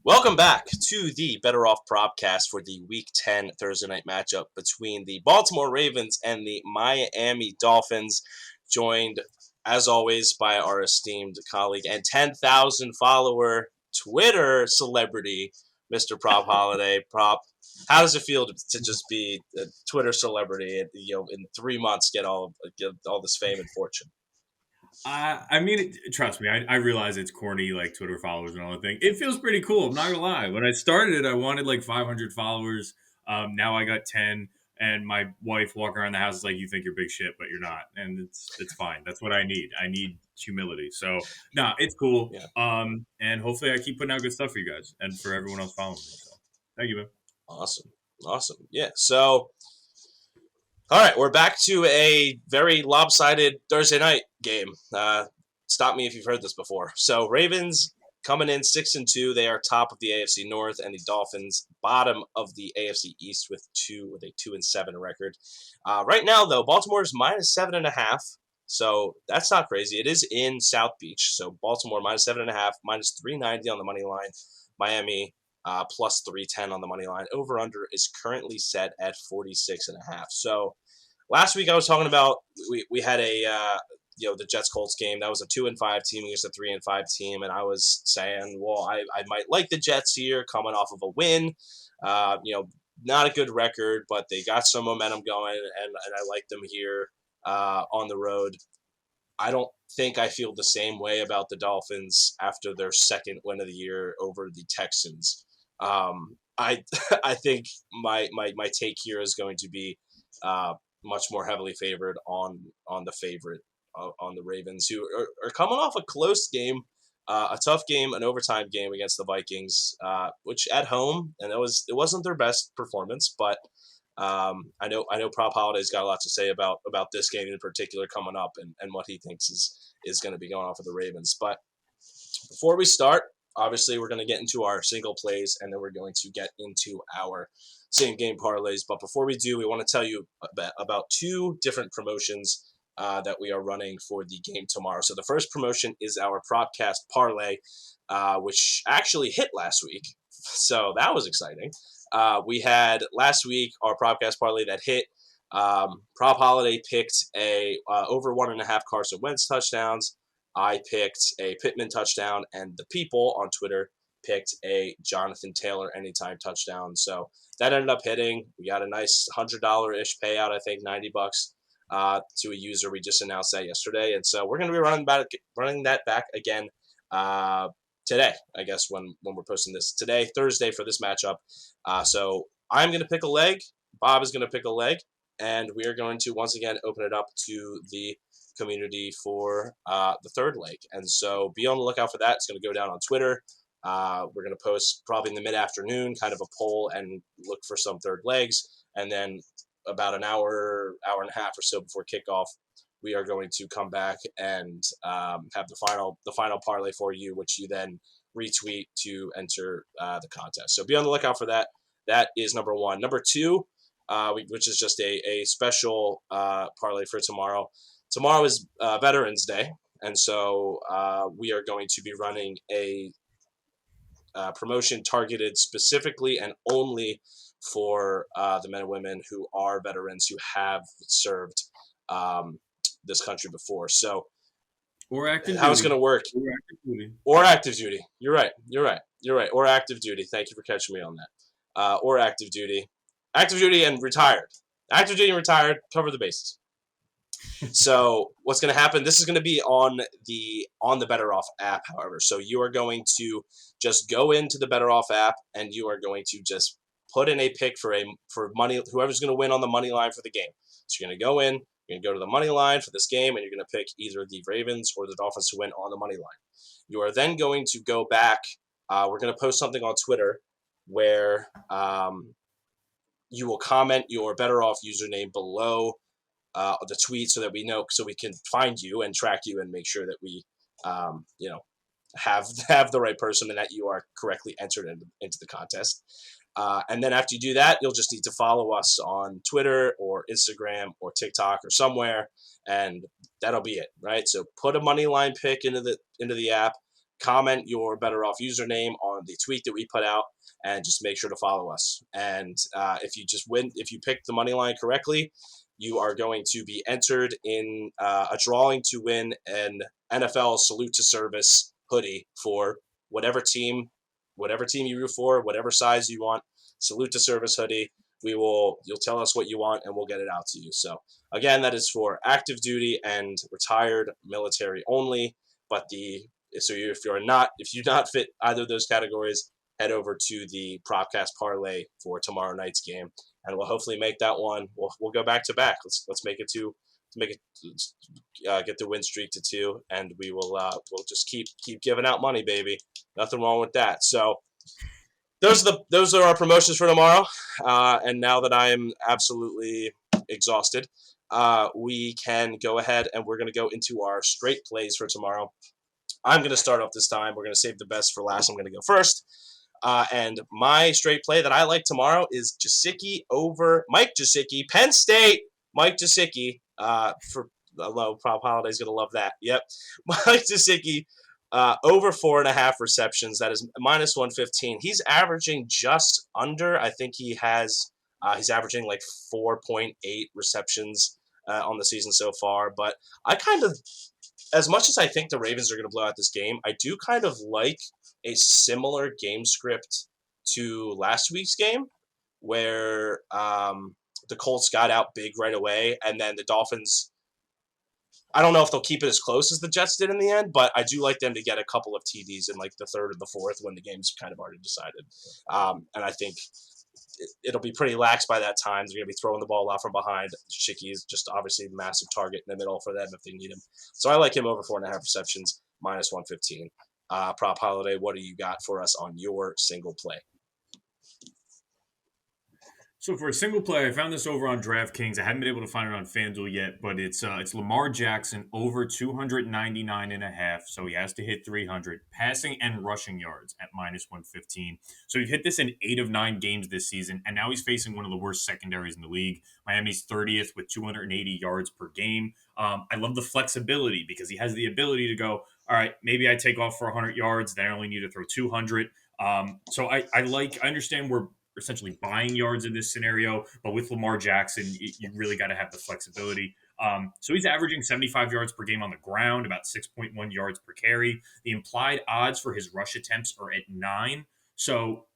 Welcome back to the Better Off Propcast for the Week 10 Thursday night matchup between the Baltimore Ravens and the Miami Dolphins, joined, as always, by our esteemed colleague and 10,000 follower Twitter celebrity, Mr. PropHolliday. Prop, how does it feel to just be a Twitter celebrity and, in 3 months get all this fame and fortune? Trust me, I realize it's corny, like Twitter followers and all that thing. It feels pretty cool. I'm not gonna lie. When I started, I wanted like 500 followers. Now I got 10, and my wife walking around the house is like, "You think you're big shit, but you're not," and it's fine. That's what I need. I need humility. So, nah, it's cool. Yeah. And hopefully, I keep putting out good stuff for you guys and for everyone else following me. So, thank you, man. Awesome. Yeah. So, all right, we're back to a very lopsided Thursday night game. Stop me if you've heard this before. So Ravens coming in 6-2. They are top of the AFC North, and the Dolphins bottom of the AFC East with a 2-7 record. Right now, though, Baltimore's -7.5. So that's not crazy. It is in South Beach. So Baltimore -7.5, -390 on the money line. Miami plus 310 on the money line. Over under is currently set at 46.5. So last week I was talking about we had the Jets Colts game. That was a 2-5 team against a 3-5 team, and I was saying, well, I might like the Jets here coming off of a win. Not a good record, but they got some momentum going, and I like them here on the road. I don't think I feel the same way about the Dolphins after their second win of the year over the Texans. I I think my take here is going to be much more heavily favored on the favorite on the Ravens, who are coming off a close game, a tough game, an overtime game against the Vikings, which at home, and it wasn't their best performance, but I know PropHolliday's got a lot to say about this game in particular coming up and what he thinks is going to be going on for the Ravens. But before we start, obviously we're going to get into our single plays, and then we're going to get into our same game parlays. But before we do, we want to tell you about two different promotions that we are running for the game tomorrow. So the first promotion is our Propcast parlay, which actually hit last week. So that was exciting. We had last week our Propcast parlay that hit. PropHolliday picked a over 1.5 Carson Wentz touchdowns. I picked a Pittman touchdown, and the people on Twitter picked a Jonathan Taylor anytime touchdown. So that ended up hitting. We got a nice $100-ish payout, I think $90 to a user. We just announced that yesterday, and so we're going to be running that back again today, I guess, when we're posting this today, Thursday, for this matchup. So I'm going to pick a leg. Bob is going to pick a leg, and we are going to once again open it up to the community for the third leg. And so be on the lookout for that. It's going to go down on Twitter. We're going to post probably in the mid-afternoon kind of a poll and look for some third legs. And then about an hour and a half or so before kickoff, we are going to come back and have the final parlay for you, which you then retweet to enter the contest. So be on the lookout for that. That is number one. Number two, which is just a special parlay for tomorrow. Tomorrow is Veterans Day, and so we are going to be running a promotion targeted specifically and only for the men and women who are veterans who have served this country before. So, or active how it's going to work? Or active duty. You're right. Or active duty. Thank you for catching me on that. Or active duty and retired. Active duty and retired. Cover the bases. So what's going to happen? This is going to be on the BettorOff app, however. So you are going to just go into the BettorOff app, and you are going to just put in a pick for money. Whoever's going to win on the money line for the game. So you're going to go in. You're going to go to the money line for this game, and you're going to pick either the Ravens or the Dolphins to win on the money line. You are then going to go back. We're going to post something on Twitter where you will comment your BettorOff username below the tweet so that we know, so we can find you and track you and make sure that we, have the right person and that you are correctly entered into the contest. And then after you do that, you'll just need to follow us on Twitter or Instagram or TikTok or somewhere, and that'll be it, right? So put a money line pick into the app, comment your Better Off username on the tweet that we put out, and just make sure to follow us. And if you pick the money line correctly, you are going to be entered in a drawing to win an NFL Salute to Service hoodie for whatever team you root for, whatever size you want. Salute to Service hoodie. You'll tell us what you want, and we'll get it out to you. So again, that is for active duty and retired military only. But if you not fit either of those categories, head over to the Propcast parlay for tomorrow night's game, and we'll hopefully make that one. We'll go back to back. Let's make it get the win streak to 2, and we'll just keep giving out money, baby. Nothing wrong with that. So those are our promotions for tomorrow. And now that I am absolutely exhausted, we can go ahead and we're going to go into our straight plays for tomorrow. I'm going to start off this time. We're going to save the best for last. I'm going to go first. And my straight play that I like tomorrow is Gesicki over Mike Gesicki, Penn State, Mike Gesicki. PropHolliday is going to love that. Yep. Mike Gesicki over 4.5 receptions. That is minus 115. He's averaging just under. I think he's averaging like 4.8 receptions on the season so far. But I kind of, as much as I think the Ravens are going to blow out this game, I do kind of like a similar game script to last week's game where the Colts got out big right away, and then the Dolphins, I don't know if they'll keep it as close as the Jets did in the end, but I do like them to get a couple of TDs in like the third or the fourth when the game's kind of already decided. And I think it'll be pretty lax by that time. They're going to be throwing the ball out from behind. Chicky is just obviously a massive target in the middle for them if they need him. So I like him over 4.5 receptions, minus 115. PropHolliday, what do you got for us on your single play? So for a single play, I found this over on DraftKings. I haven't been able to find it on FanDuel yet, but it's Lamar Jackson over 299.5. So he has to hit 300 passing and rushing yards at minus 115. So he's hit this in 8 of 9 games this season, and now he's facing one of the worst secondaries in the league. Miami's 30th with 280 yards per game. I love the flexibility because he has the ability to go, all right, maybe I take off for 100 yards, then I only need to throw 200. So I understand we're essentially buying yards in this scenario, but with Lamar Jackson, you really got to have the flexibility. So he's averaging 75 yards per game on the ground, about 6.1 yards per carry. The implied odds for his rush attempts are at 9. So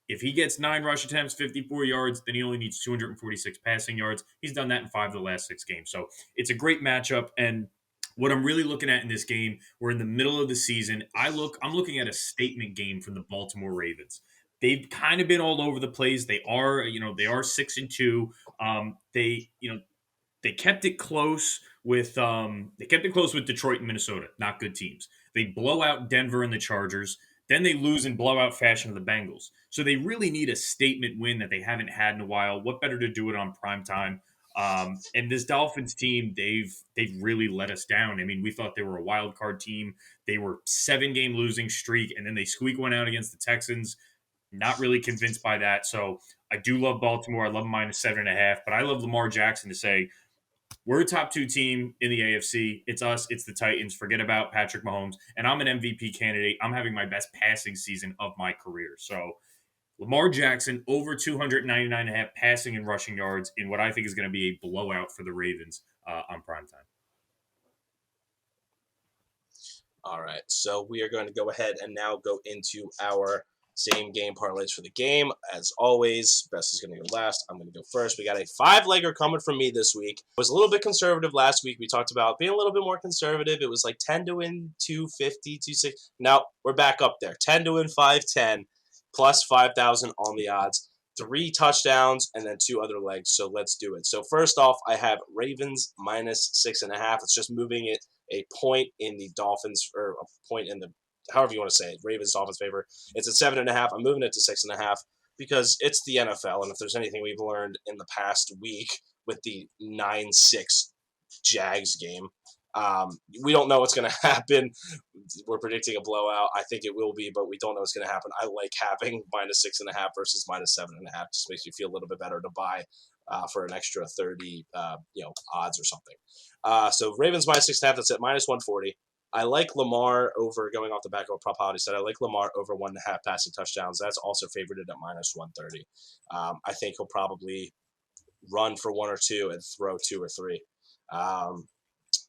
if he gets 9 rush attempts, 54 yards, then he only needs 246 passing yards. He's done that in 5 of the last 6 games. So it's a great matchup. And what I'm really looking at in this game, we're in the middle of the season. I'm looking at a statement game from the Baltimore Ravens. They've kind of been all over the place. They are 6-2. They kept it close with Detroit and Minnesota, not good teams. They blow out Denver and the Chargers. Then they lose in blowout fashion to the Bengals. So they really need a statement win that they haven't had in a while. What better to do it on primetime? And this Dolphins team, they've really let us down. I mean, we thought they were a wild card team. They were 7-game losing streak, and then they squeak one out against the Texans. Not really convinced by that. So I do love Baltimore. I love minus 7.5, but I love Lamar Jackson to say, we're a top 2 team in the AFC. It's us. It's the Titans. Forget about Patrick Mahomes. And I'm an MVP candidate. I'm having my best passing season of my career. So Lamar Jackson over 299.5 passing and rushing yards in what I think is going to be a blowout for the Ravens on primetime. All right. So we are going to go ahead and now go into our same game parlays for the game. As always, Best is going to go last. I'm going to go first. We got a 5-legger coming from me this week. I was a little bit conservative last week. We talked about being a little bit more conservative. It was like 10 to win 250, 260. Now we're back up there. 10 to win 510 plus 5,000 on the odds. 3 touchdowns and then 2 other legs. So let's do it. So first off, I have Ravens minus 6.5. It's just moving it a point in the Dolphins, or a point in the, however you want to say it, Ravens, Dolphins favor. It's at 7.5. I'm moving it to 6.5 because it's the NFL. And if there's anything we've learned in the past week with the 9-6 Jags game, we don't know what's going to happen. We're predicting a blowout. I think it will be, but we don't know what's going to happen. I like having minus 6.5 versus minus 7.5. Just makes me feel a little bit better to buy for an extra 30, odds or something. So Ravens minus 6.5. That's at minus 140. I like Lamar over, going off the back of what PropHolliday said, I like Lamar over 1.5 passing touchdowns. That's also favored at -130. I think he'll probably run for 1 or 2 and throw 2 or 3.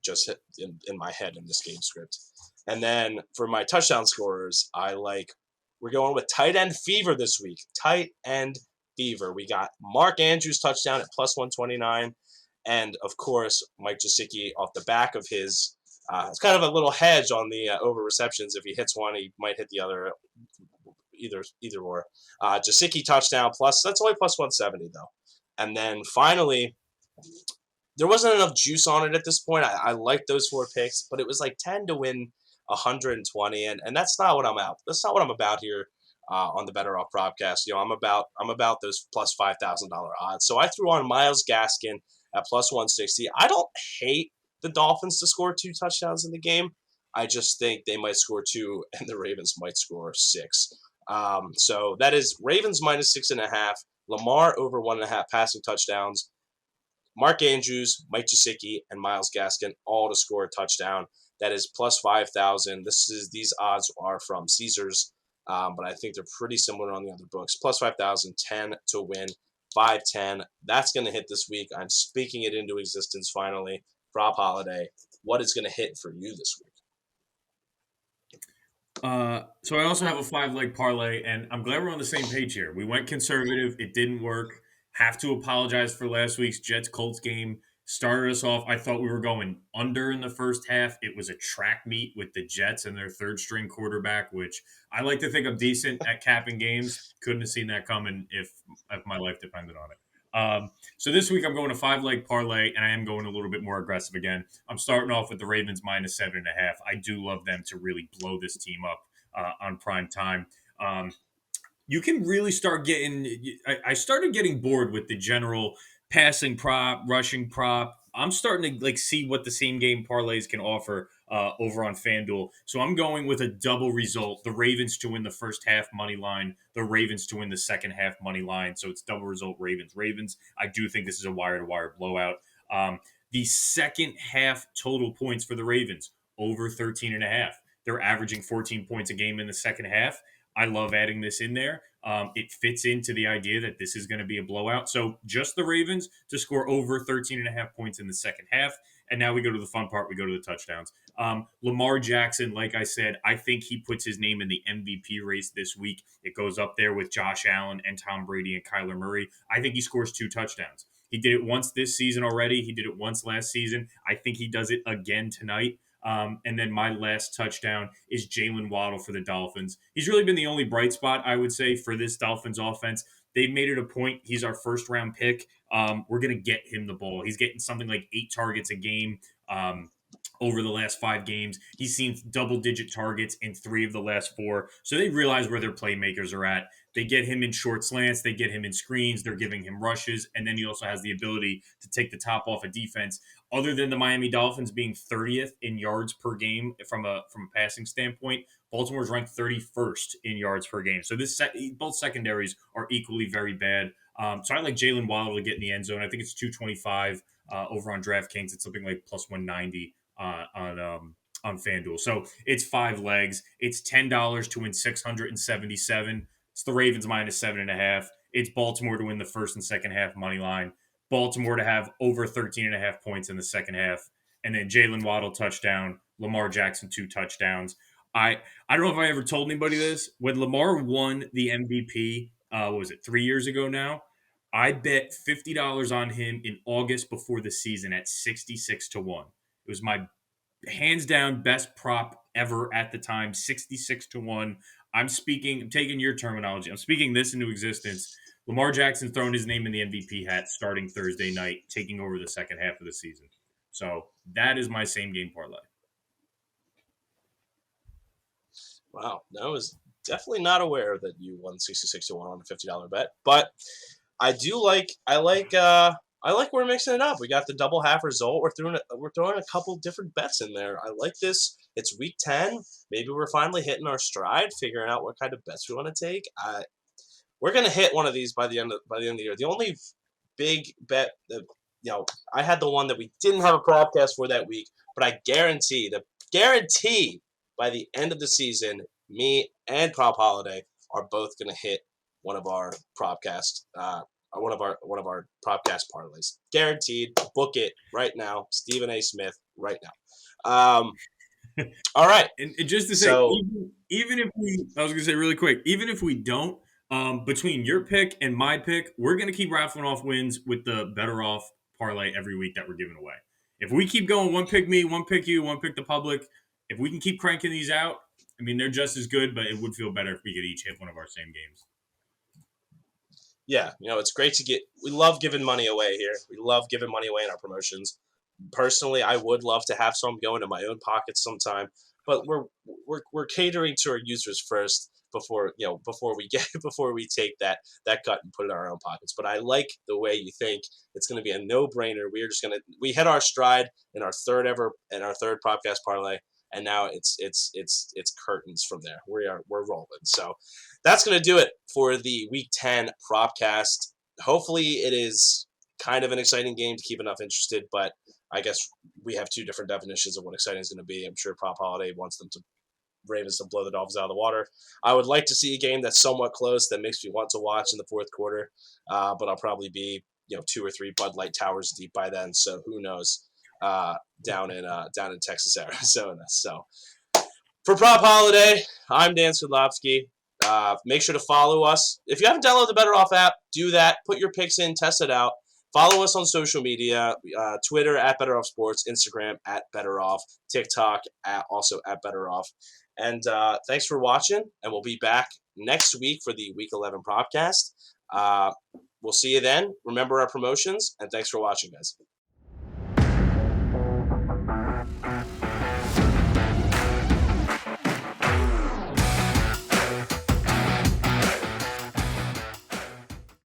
Just hit in my head in this game script. And then for my touchdown scorers, we're going with tight end fever this week. Tight end fever. We got Mark Andrews touchdown at +129. And of course, Mike Gesicki off the back of his, it's kind of a little hedge on the over receptions. If he hits one, he might hit the other, either or. Gesicki touchdown that's only +170 though. And then finally, there wasn't enough juice on it at this point. I liked those 4 picks, but it was like 10 to win 120, and that's not what I'm out. That's not what I'm about here on the BettorOff Propcast. I'm about those plus $5,000 odds. So I threw on Myles Gaskin at +160. I don't hate the Dolphins to score 2 touchdowns in the game. I just think they might score 2, and the Ravens might score 6. So that is Ravens -6.5. Lamar over 1.5 passing touchdowns. Mark Andrews, Mike Gesicki, and Myles Gaskin all to score a touchdown. That is plus 5,000. These odds are from Caesars, but I think they're pretty similar on the other books. Plus 5,000, 10 to win, 510. That's going to hit this week. I'm speaking it into existence finally. PropHolliday, what is going to hit for you this week? So I also have a 5-leg parlay, and I'm glad we're on the same page here. We went conservative. It didn't work. Have to apologize for last week's Jets-Colts game. Started us off. I thought we were going under in the first half. It was a track meet with the Jets and their third-string quarterback, which I like to think I'm decent at capping games. Couldn't have seen that coming if my life depended on it. So this week I'm going a 5-leg parlay, and I am going a little bit more aggressive again. I'm starting off with the Ravens -7.5. I do love them to really blow this team up on prime time. You can really start getting – I started getting bored with the general passing prop, rushing prop. I'm starting to see what the same game parlays can offer over on FanDuel. So I'm going with a double result. The Ravens to win the first half money line, the Ravens to win the second half money line. So it's double result Ravens. I do think this is a wire-to-wire blowout. The second half total points for the Ravens, over 13.5. They're averaging 14 points a game in the second half. I love adding this in there. It fits into the idea that this is going to be a blowout. So just the Ravens to score over 13.5 points in the second half. And now we go to the fun part. We go to the touchdowns. Lamar Jackson, like I said, I think he puts his name in the MVP race this week. It goes up there with Josh Allen and Tom Brady and Kyler Murray. I think he scores 2 touchdowns. He did it once this season already. He did it once last season. I think he does it again tonight. And then my last touchdown is Jalen Waddle for the Dolphins. He's really been the only bright spot, I would say, for this Dolphins offense. They've made it a point. He's our first-round pick. We're going to get him the ball. He's getting something like 8 targets a game over the last 5 games. He's seen double-digit targets in 3 of the last 4. So they realize where their playmakers are at. They get him in short slants. They get him in screens. They're giving him rushes. And then he also has the ability to take the top off a defense. Other than the Miami Dolphins being 30th in yards per game from a passing standpoint, Baltimore's ranked 31st in yards per game. So both secondaries are equally very bad. So I like Jalen Waddle to get in the end zone. I think it's 225 over on DraftKings. It's something like plus 190 on FanDuel. So it's 5 legs. It's $10 to win 677. It's the Ravens -7.5. It's Baltimore to win the first and second half money line. Baltimore to have over 13.5 points in the second half. And then Jalen Waddle touchdown, Lamar Jackson 2 touchdowns. I don't know if I ever told anybody this. When Lamar won the MVP, what was it, 3 years ago now? I bet $50 on him in August before the season at 66 to 1. It was my hands down best prop ever at the time, 66 to 1. I'm taking your terminology. I'm speaking this into existence. Lamar Jackson throwing his name in the MVP hat starting Thursday night, taking over the second half of the season. So that is my same game parlay. Wow, I was definitely not aware that you won 66 to 1 on a $50 bet, but I like we're mixing it up. We got the double half result. We're throwing a couple different bets in there. I like this. It's week 10. Maybe we're finally hitting our stride, figuring out what kind of bets we want to take. We're gonna hit one of these by the end of the year. The only big bet that I had the one that we didn't have a podcast for that week, but I guarantee that guarantee by the end of the season, me and PropHolliday are both going to hit one of our Propcast, one of our Propcast parlays. Guaranteed. Book it right now. Stephen A. Smith right now. All right. And just to say, So even if we, I was going to say really quick, even if we don't, between your pick and my pick, we're going to keep raffling off wins with the Better Off parlay every week that we're giving away. If we keep going, one pick me, one pick you, one pick the public, if we can keep cranking these out, I mean, they're just as good, but it would feel better if we could each hit one of our same games. yeah, it's great to get. We love giving money away here. We love giving money away in our promotions. Personally, I would love to have some go into my own pockets sometime, but we're catering to our users first before before we take that cut and put it in our own pockets. But I like the way you think. It's going to be a no-brainer. We hit our stride in our third podcast parlay, and now it's curtains from there. We're rolling. So that's going to do it for the Week 10 Propcast. Hopefully, it is kind of an exciting game to keep enough interested, but I guess we have two different definitions of what exciting is going to be. I'm sure PropHolliday wants Ravens to blow the Dolphins out of the water. I would like to see a game that's somewhat close that makes me want to watch in the fourth quarter, but I'll probably be 2 or 3 Bud Light towers deep by then. So who knows? Down in Texas, Arizona. So for PropHolliday, I'm Dan Skidlowski. Make sure to follow us. If you haven't downloaded the BettorOff app, do that. Put your picks in, test it out. Follow us on social media, Twitter at BettorOff Sports, Instagram at BettorOff, TikTok also at BettorOff. And thanks for watching, and we'll be back next week for the Week 11 Propcast. We'll see you then. Remember our promotions, and thanks for watching, guys.